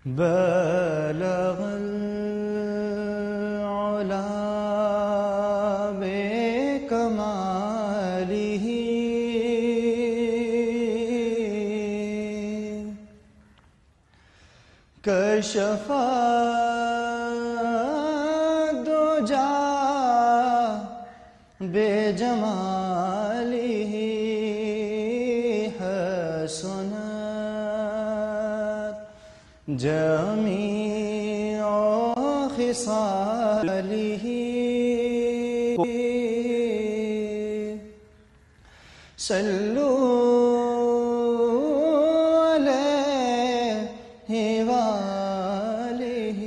بلغ العلا بكماله كشف الدجى بجماله حسنت جميع خصاله صلوا عليه وآلہ۔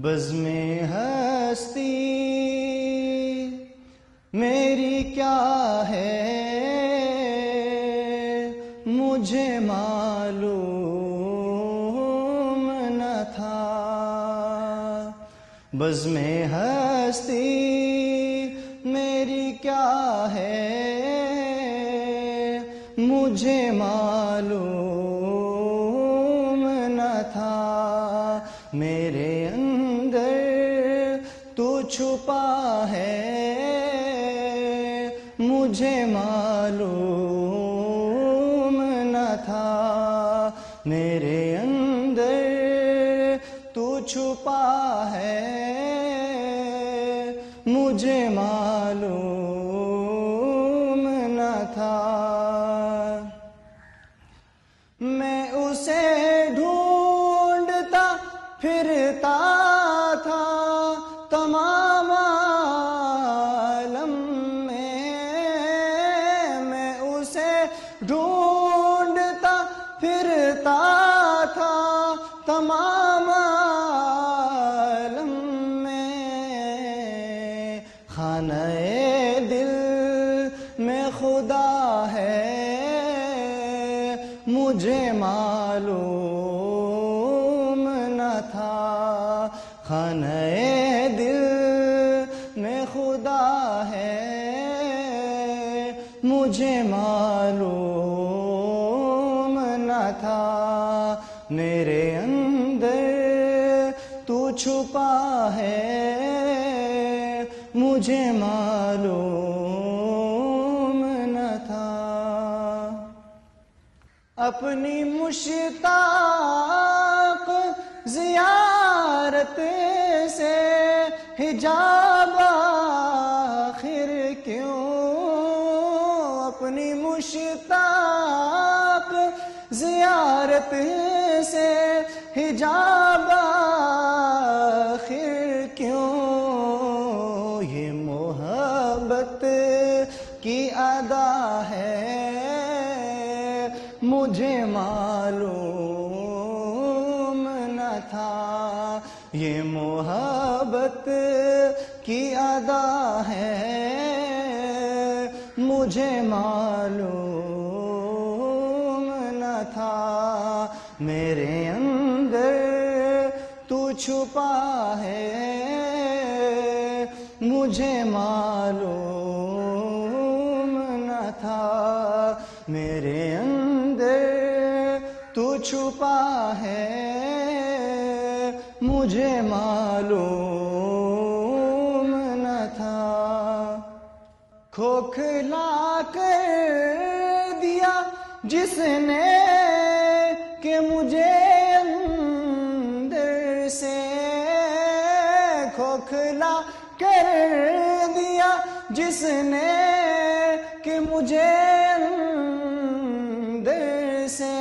بزم ہستی میری کیا ہے مجھے معلوم نہ تھا، بزم ہستی میری کیا ہے مجھے معلوم نہ تھا، میرے اندر تو چھپا ہے مجھے معلوم نہ تھا، میرے اندر تو چھپا ہے مجھے معلوم نہ تھا، میں اسے ڈھونڈتا پھرتا تھا تمام عالم میں اسے ڈھونڈتا پھرتا تھا تمام عالم میں، خانہ دل میں خدا ہے مجھے معلوم نہ تھا، خانہ دل میں خدا ہے مجھے معلوم نہ تھا، میرے اندر تو چھپا ہے مجھے معلوم نہ تھا، اپنی مشتاق زیارت سے حجاب آخر کیوں، اپنی مشتاق زیارت سے حجاب آخر کیوں، یہ محبت کی ادا ہے مجھے معلوم نہ تھا، یہ محبت کی ادا ہے مجھے معلوم نہ تھا، میرے اندر تو چھپا ہے مجھے معلوم نہ تھا، میرے اندر تو چھپا ہے مجھے معلوم نہ تھا، کھوکھلا کر دیا جس نے کہ مجھے اندر سے، کھوکھلا کر دیا جس نے کہ مجھے اندر سے،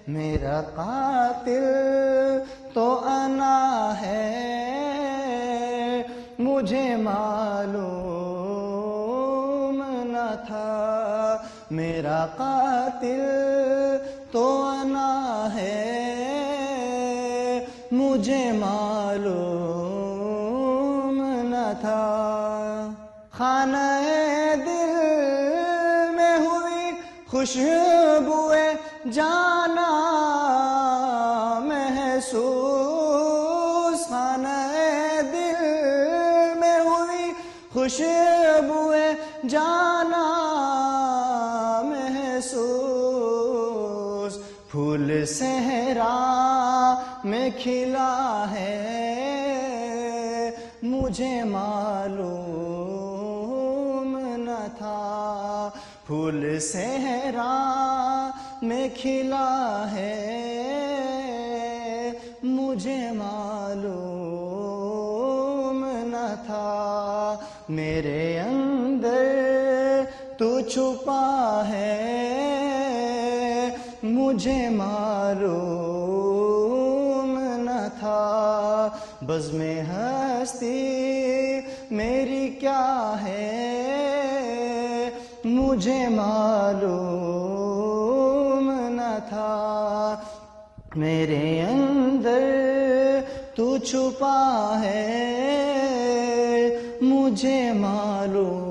میرا قاتل تو انا ہے مجھے معلوم نہ تھا، میرا قاتل تو انا ہے مجھے معلوم نہ تھا، خانہ دل میں ہوئی خوشبوئے جانا محسوس، خانہ دل میں ہوئی خوشبوئے جانا محسوس، پھول صحرا میں کھلا ہے مجھے معلوم نہ تھا، پھول صحرا میں کھلا ہے مجھے معلوم نہ تھا، میرے اندر تو چھپا ہے مجھے معلوم نہ تھا، بزم ہستی میری کیا ہے مجھے معلوم نہ تھا، میرے اندر تو چھپا ہے مجھے معلوم